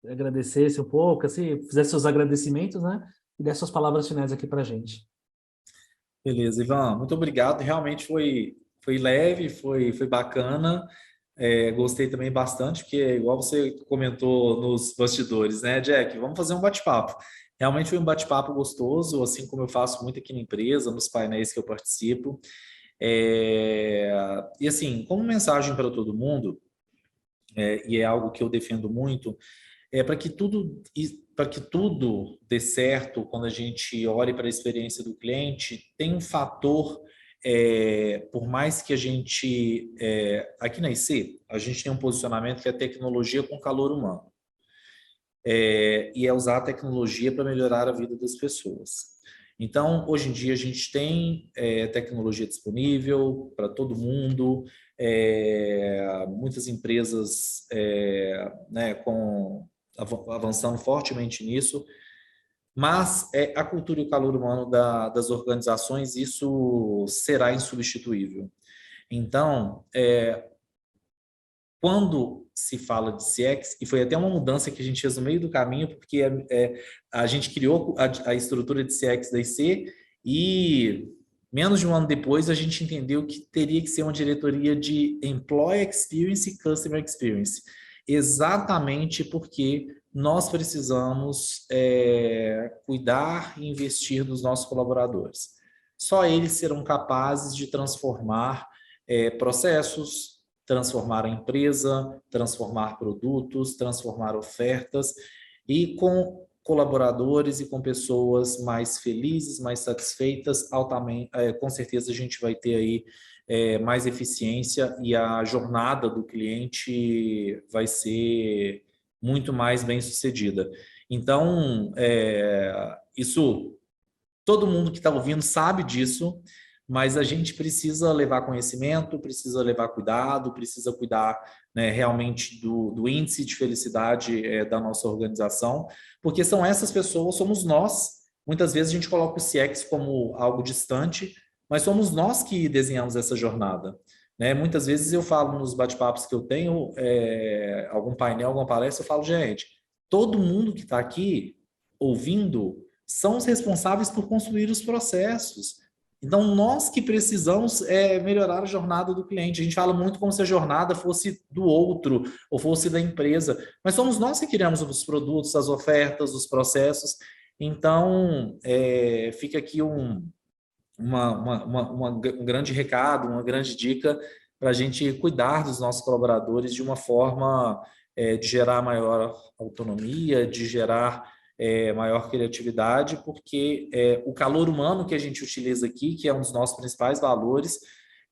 Speaker 1: agradecesse um pouco, assim, fizesse seus agradecimentos, né, e desse suas palavras finais aqui para a gente.
Speaker 2: Beleza, Ivan, muito obrigado. Realmente foi leve, foi bacana. Gostei também bastante, porque igual você comentou nos bastidores, né, Jack? Vamos fazer um bate-papo. Realmente foi um bate-papo gostoso, assim como eu faço muito aqui na empresa, nos painéis que eu participo. E assim, como mensagem para todo mundo, e é algo que eu defendo muito, para que tudo dê certo, quando a gente olhe para a experiência do cliente, tem um fator, por mais que a gente, aqui na IC, a gente tem um posicionamento que é tecnologia com calor humano, e é usar a tecnologia para melhorar a vida das pessoas. Então, hoje em dia, a gente tem tecnologia disponível para todo mundo, muitas empresas né, avançando fortemente nisso, mas a cultura e o calor humano das organizações, isso será insubstituível. Então, quando se fala de CX, e foi até uma mudança que a gente fez no meio do caminho, porque a gente criou a estrutura de CX da IC e menos de um ano depois a gente entendeu que teria que ser uma diretoria de Employee Experience e Customer Experience, exatamente porque nós precisamos cuidar e investir nos nossos colaboradores. Só eles serão capazes de transformar processos, transformar a empresa, transformar produtos, transformar ofertas, e com colaboradores e com pessoas mais felizes, mais satisfeitas, altamente, com certeza a gente vai ter aí mais eficiência e a jornada do cliente vai ser muito mais bem sucedida. Então, isso todo mundo que está ouvindo sabe disso, mas a gente precisa levar conhecimento, precisa levar cuidado, precisa cuidar, né, realmente do índice de felicidade da nossa organização, porque são essas pessoas, somos nós. Muitas vezes a gente coloca o CX como algo distante, mas somos nós que desenhamos essa jornada. Né? Muitas vezes eu falo nos bate-papos que eu tenho, algum painel, alguma palestra, eu falo, gente, todo mundo que está aqui ouvindo são os responsáveis por construir os processos. Então, nós que precisamos melhorar a jornada do cliente. A gente fala muito como se a jornada fosse do outro ou fosse da empresa, mas somos nós que criamos os produtos, as ofertas, os processos. Então, fica aqui um grande recado, uma grande dica para a gente cuidar dos nossos colaboradores de uma forma de gerar maior autonomia, de gerar maior criatividade, porque o calor humano que a gente utiliza aqui, que é um dos nossos principais valores,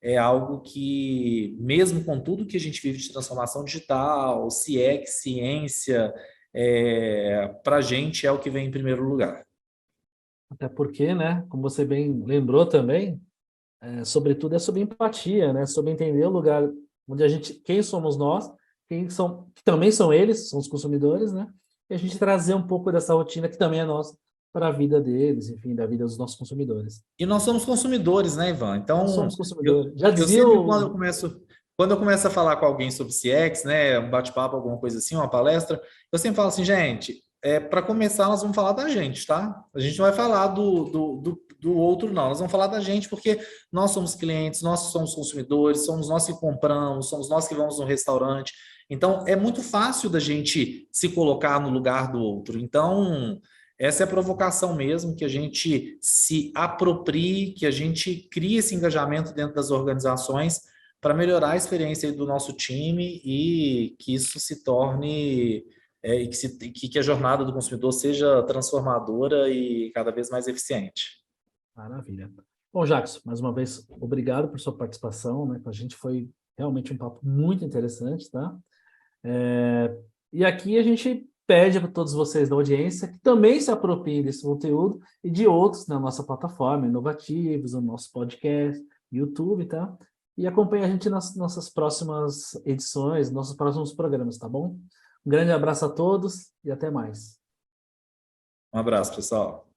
Speaker 2: é algo que, mesmo com tudo que a gente vive de transformação digital, CX, ciência, para a gente é o que vem em primeiro lugar.
Speaker 1: Até porque, né, como você bem lembrou também, sobretudo é sobre empatia, né, sobre entender o lugar onde a gente, quem somos nós, que também são eles, são os consumidores, né, e a gente trazer um pouco dessa rotina que também é nossa para a vida deles, enfim, da vida dos nossos consumidores.
Speaker 2: E nós somos consumidores, né, Ivan?
Speaker 1: Nós
Speaker 2: Então,
Speaker 1: somos
Speaker 2: eu,
Speaker 1: consumidores. Já
Speaker 2: eu
Speaker 1: dizia
Speaker 2: sempre,
Speaker 1: o...
Speaker 2: quando eu começo a falar com alguém sobre CX, né, um bate-papo, alguma coisa assim, uma palestra, eu sempre falo assim, gente, para começar, nós vamos falar da gente, tá? A gente não vai falar do outro, não. Nós vamos falar da gente porque nós somos clientes, nós somos consumidores, somos nós que compramos, somos nós que vamos no restaurante. Então, é muito fácil da gente se colocar no lugar do outro. Então, essa é a provocação mesmo, que a gente se aproprie, que a gente crie esse engajamento dentro das organizações para melhorar a experiência do nosso time e que isso se torne, e que a jornada do consumidor seja transformadora e cada vez mais eficiente.
Speaker 1: Maravilha. Bom, Jackson, mais uma vez, obrigado por sua participação, né? Com a gente foi realmente um papo muito interessante, tá? E aqui a gente pede para todos vocês da audiência que também se apropriem desse conteúdo e de outros na nossa plataforma, Inovativos, no nosso podcast, YouTube, tá? E acompanhe a gente nas nossas próximas edições, nossos próximos programas, tá bom? Um grande abraço a todos e até mais.
Speaker 2: Um abraço, pessoal.